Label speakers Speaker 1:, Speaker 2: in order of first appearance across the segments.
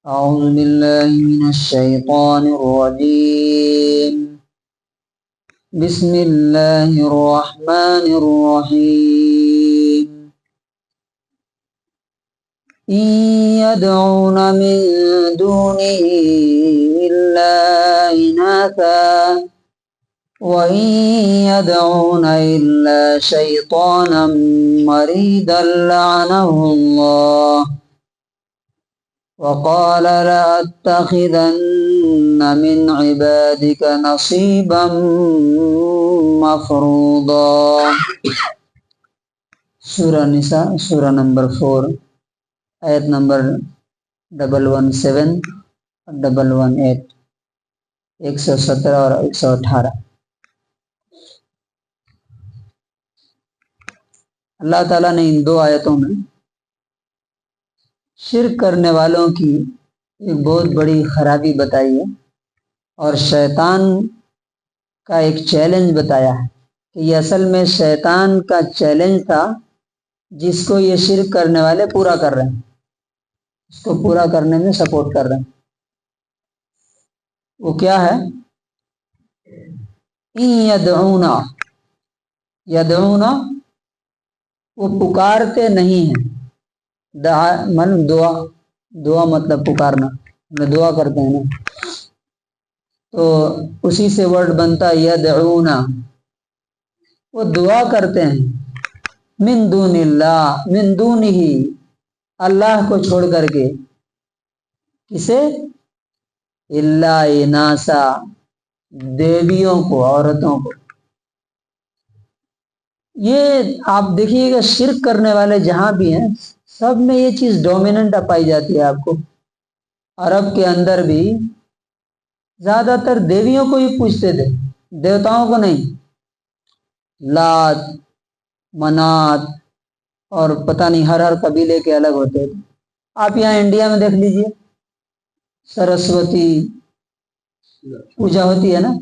Speaker 1: أعوذ بالله من الشيطان الرجيم. بسم الله الرحمن الرحيم. إن يدعون من دونه إلا إناثا وإن يدعون إلا شيطانا مريدا لعنه الله وقال لأتخذن من عبادك نصيبا مفروضا. سورہ نساء سورہ نمبر 4 آیت نمبر 117 اور 118 117 اور 118. اللہ تعالیٰ نے ان دو آیتوں میں شرک کرنے والوں کی ایک بہت بڑی خرابی بتائی ہے اور شیطان کا ایک چیلنج بتایا ہے کہ یہ اصل میں شیطان کا چیلنج تھا جس کو یہ شرک کرنے والے پورا کر رہے ہیں، اس کو پورا کرنے میں سپورٹ کر رہے ہیں. وہ کیا ہے؟ یدعونا وہ پکارتے نہیں ہیں. دعا مطلب پکارنا، دعا کرتے ہیں نا، تو اسی سے ورڈ بنتا یدعونا، وہ دعا کرتے ہیں. من دون اللہ، من دونہ، اللہ کو چھوڑ کر کے. کسے؟ الا اناسا، دیویوں کو، عورتوں کو. یہ آپ دیکھیے گا شرک کرنے والے جہاں بھی ہیں سب میں یہ چیز ڈومیننٹ پائی جاتی ہے. آپ کو عرب کے اندر بھی زیادہ تر دیویوں کو ہی پوجتے تھے، دیوتاؤں کو نہیں. لات، منات اور پتہ نہیں ہر قبیلے کے الگ ہوتے تھے. آپ یہاں انڈیا میں دیکھ لیجئے سرسوتی پوجا ہوتی ہے نا،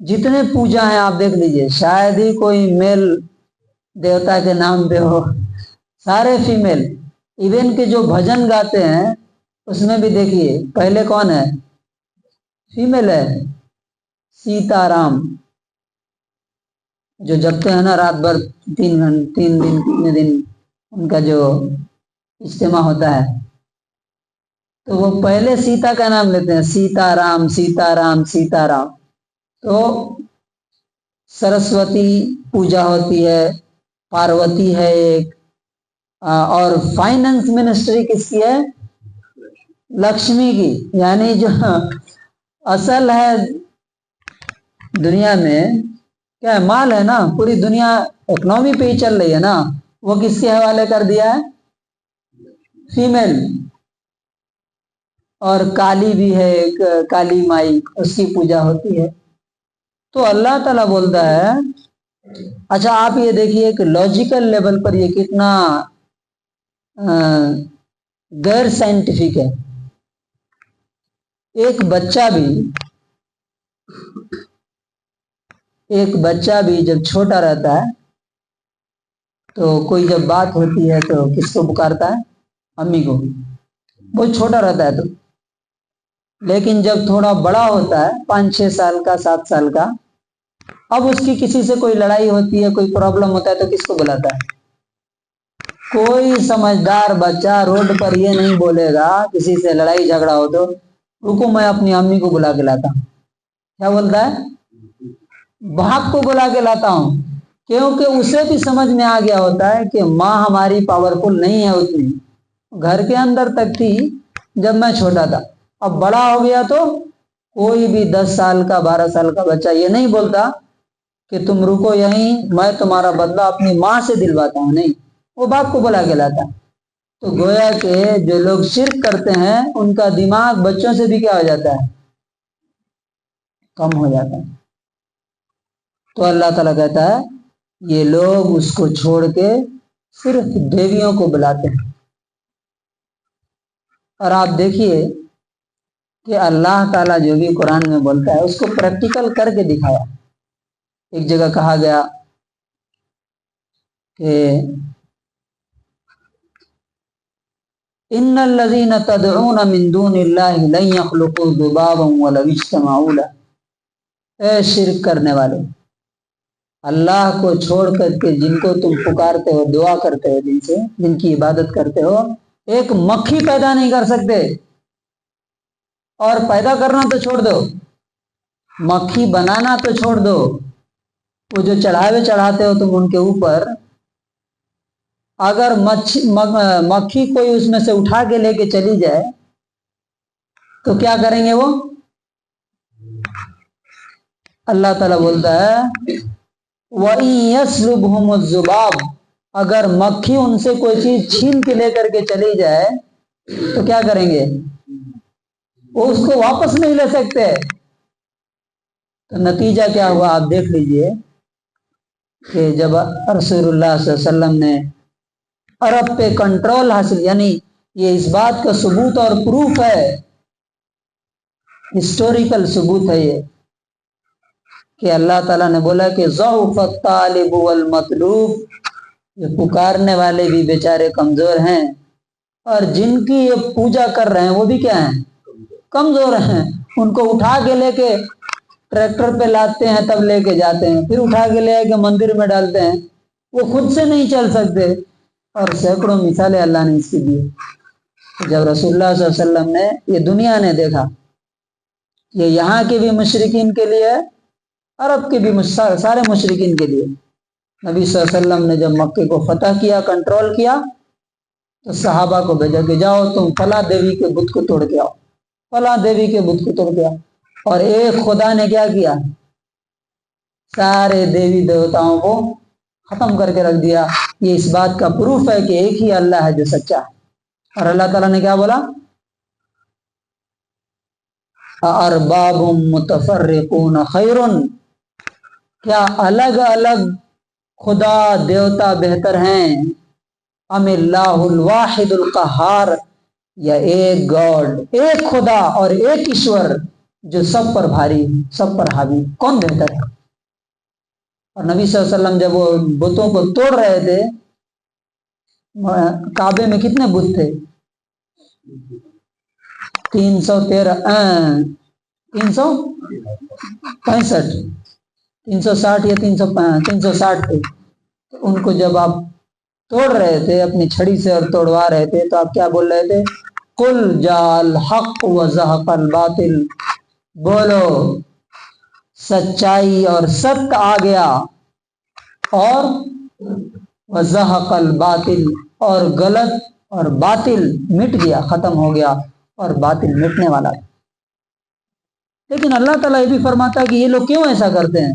Speaker 1: جتنے پوجا ہیں آپ دیکھ لیجئے شاید ہی کوئی میل دیوتا کے نام پہ ہو، سارے فیمیل. ایون کہ جو بھجن گاتے ہیں اس میں بھی دیکھیے پہلے کون ہے؟ فیمیل ہے. سیتا رام جو جپتے ہیں نا رات بھر، 3 دن ان کا جو اجتماع ہوتا ہے، تو وہ پہلے سیتا کا نام لیتے ہیں، سیتا رام سیتا رام سیتا رام. تو سرسوتی پوجا ہوتی ہے، پاروتی ہے ایک، اور فائننس منسٹری کس کی ہے؟ لکشمی کی. یعنی جو اصل ہے دنیا میں کیا ہے؟ مال ہے نا. پوری دنیا اکنامی پہ ہی چل رہی ہے نا، وہ کس کے حوالے کر دیا ہے؟ فیمیل. اور کالی بھی ہے ایک، کالی مائی، اس کی پوجا ہوتی ہے. تو اللہ تعالیٰ بولتا ہے، اچھا آپ یہ دیکھیے کہ لاجیکل لیول پر یہ کتنا غیر سائنٹیفک ہے. ایک بچہ بھی جب چھوٹا رہتا ہے تو کوئی جب بات ہوتی ہے تو کس کو پکارتا ہے؟ امی کو. بہت چھوٹا رہتا ہے تو. لیکن جب تھوڑا بڑا ہوتا ہے 5-6 سال کا، 7 سال کا، اب اس کی کسی سے کوئی لڑائی ہوتی ہے، کوئی پرابلم ہوتا ہے تو کس کو بلاتا ہے؟ کوئی سمجھدار بچہ روڈ پر یہ نہیں بولے گا کسی سے لڑائی جھگڑا ہو تو رکو میں اپنی امی کو بلا کے لاتا ہوں. کیا بولتا ہے؟ باپ کو بلا کے لاتا ہوں. کیونکہ اسے بھی سمجھ میں آ گیا ہوتا ہے کہ ماں ہماری پاورفل نہیں ہے اتنی. گھر کے اندر تک تھی جب میں چھوٹا تھا، اب بڑا ہو گیا تو کوئی بھی 10 سال کا 12 سال کا بچہ یہ نہیں بولتا کہ تم رکو یہیں، میں تمہارا بدلہ اپنی ماں سے دلواتا ہوں. نہیں، وہ باپ کو بلا کے لاتا. تو گویا کہ جو لوگ شرک کرتے ہیں ان کا دماغ بچوں سے بھی کیا ہو جاتا ہے؟ کم ہو جاتا ہے. تو اللہ تعالیٰ کہتا ہے یہ لوگ اس کو چھوڑ کے صرف دیویوں کو بلاتے ہیں. اور آپ دیکھیے کہ اللہ تعالیٰ جو بھی قرآن میں بولتا ہے اس کو پریکٹیکل کر کے دکھایا. ایک جگہ کہا گیا کہ ان الذین تدعون من دون اللہ لن یخلقوا ذبابا ولو اجتمعوا لہ، اے شرک کرنے والے، اللہ کو چھوڑ کر کے جن کو تم پکارتے ہو، دعا کرتے ہو، جن سے جن کی عبادت کرتے ہو، ایک مکھی پیدا نہیں کر سکتے۔ اور پیدا کرنا تو چھوڑ دو، مکھی بنانا تو چھوڑ دو، وہ جو چڑھاوے چڑھاتے ہو تم ان کے اوپر، اگر مکھی کوئی اس میں سے اٹھا کے لے کے چلی جائے تو کیا کریں گے وہ؟ اللہ تعالیٰ بولتا ہے وَإِن يَسْلُبْهُمُ الذُّبَابُ، اگر مکھی ان سے کوئی چیز چھین کے لے کر کے چلی جائے تو کیا کریں گے؟ وہ اس کو واپس نہیں لے سکتے۔ تو نتیجہ کیا ہوا آپ دیکھ لیجئے کہ جب رسول اللہ صلی اللہ علیہ وسلم نے عرب پہ کنٹرول حاصل، یعنی یہ اس بات کا ثبوت اور پروف ہے، ہسٹوریکل ثبوت ہے یہ، کہ اللہ تعالیٰ نے بولا کہ ضعف الطالب والمطلوب، یہ پکارنے والے بھی بیچارے کمزور ہیں، اور جن کی یہ پوجا کر رہے ہیں وہ بھی کیا ہیں؟ کمزور ہیں۔ ان کو اٹھا کے لے کے ٹریکٹر پہ لاتے ہیں تب لے کے جاتے ہیں، پھر اٹھا کے لے کے مندر میں ڈالتے ہیں، وہ خود سے نہیں چل سکتے، اور سینکڑوں مثالیں اللہ نے اس کی دی۔ جب رسول اللہ صلی اللہ علیہ وسلم نے، یہ دنیا نے دیکھا، یہ یہاں کے بھی مشرکین کے لیے، عرب کے بھی سارے مشرکین کے لیے، نبی صلی اللہ علیہ وسلم نے جب مکے کو فتح کیا، کنٹرول کیا، تو صحابہ کو بھیجا کہ جاؤ تم فلاں دیوی کے بت کو توڑ کے آؤ، فلاں دیوی کے بت کو توڑ کے آؤ، اور ایک خدا نے کیا کیا؟ سارے دیوی دیوتاؤں کو ختم کر کے رکھ دیا۔ یہ اس بات کا پروف ہے کہ ایک ہی اللہ ہے جو سچا ہے۔ اور اللہ تعالیٰ نے کیا بولا؟ ارباب متفرقون خیر، کیا الگ الگ خدا دیوتا بہتر ہیں، ام اللہ الواحد القہار، یا ایک گاڈ، ایک خدا اور ایک ایشور جو سب پر بھاری، سب پر حاوی، کون بہتر ہے؟ اور نبی صلی اللہ علیہ وسلم جب وہ بتوں کو توڑ رہے تھے، کعبے میں کتنے بت تھے؟ 360 یا 360 تھے۔ تو ان کو جب آپ توڑ رہے تھے اپنی چھڑی سے اور توڑوا رہے تھے تو آپ کیا بول رہے تھے؟ قل جاء الحق وزهق الباطل، بولو سچائی اور ست آ گیا، اور وزهق الباطل، اور غلط اور باطل مٹ گیا، ختم ہو گیا، اور باطل مٹنے والا۔ لیکن اللہ تعالیٰ یہ بھی فرماتا ہے کہ یہ لوگ کیوں ایسا کرتے ہیں،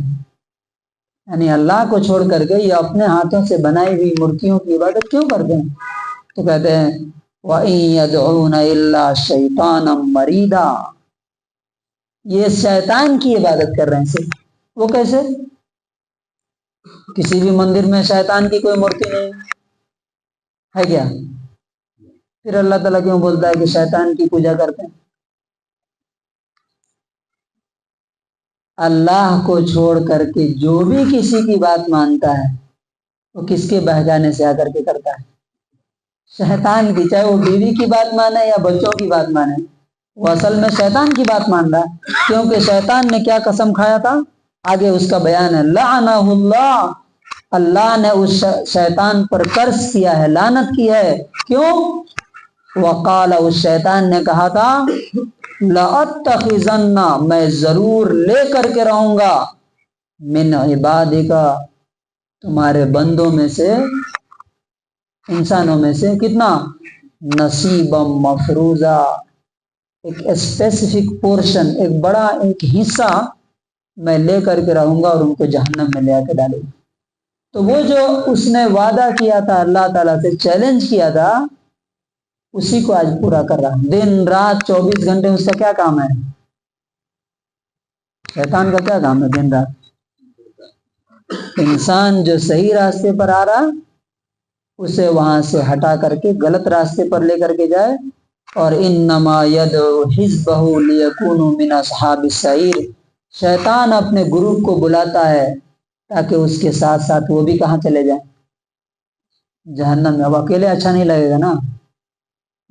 Speaker 1: یعنی اللہ کو چھوڑ کر کے یہ اپنے ہاتھوں سے بنائی ہوئی مورتیوں کی عبادت کیوں کرتے ہیں؟ تو کہتے ہیں وَإِن يَدْعُونَ إِلَّا شَيْطَانًا مَرِيدًا، یہ شیطان کی عبادت کر رہے ہیں صرف۔ وہ کیسے؟ کسی بھی مندر میں شیطان کی کوئی مورتی نہیں ہے کیا؟ پھر اللہ تعالیٰ کیوں بولتا ہے کہ شیطان کی پوجا کرتے ہیں؟ اللہ کو چھوڑ کر کے جو بھی کسی کی بات مانتا ہے وہ کس کے بہکانے سے آ کر کے کرتا ہے؟ شیطان کی، چاہے وہ بیوی کی بات مانے یا بچوں کی بات مانے، وہ اصل میں شیطان کی بات مان رہا ہے، کیونکہ شیطان نے کیا قسم کھایا تھا؟ آگے اس کا بیان ہے، لعنہ اللہ، اللہ نے اس شیطان پر قرض کیا ہے، لعنت کی ہے۔ کیوں؟ وقال، اس شیطان نے کہا تھا لَأَتَّخِذَنَّ، میں ضرور لے کر کے رہوں گا، من عبادک، تمہارے بندوں میں سے، انسانوں میں سے، کتنا؟ نصیبا مفروضا، ایک اسپیسیفک پورشن، ایک بڑا ایک حصہ میں لے کر کے رہوں گا اور ان کو جہنم میں لے آ کے ڈالوں گا۔ تو وہ جو اس نے وعدہ کیا تھا اللہ تعالیٰ سے، چیلنج کیا تھا، اسی کو آج پورا کر رہا، دن رات 24 گھنٹے اس کا کیا کام ہے؟ شیطان کا کیا کام ہے دن رات؟ انسان جو صحیح راستے پر آ رہا اسے وہاں سے ہٹا کر کے غلط راستے پر لے کر کے جائے، اور انما یدعو حزبہ لیکونوا من اصحاب السعیر، شیطان اپنے گروپ کو بلاتا ہے تاکہ اس کے ساتھ ساتھ وہ بھی کہاں چلے جائیں؟ جہنم میں۔ اب اکیلے اچھا نہیں لگے گا نا،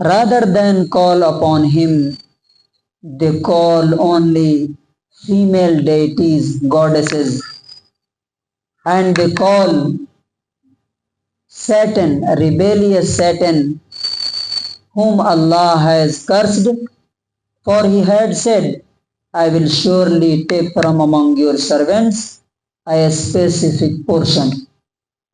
Speaker 1: rather than call upon him, they call only female deities, goddesses, and they call Satan, rebellious Satan, whom Allah has cursed, for he had said, I will surely take from among your servants a specific portion.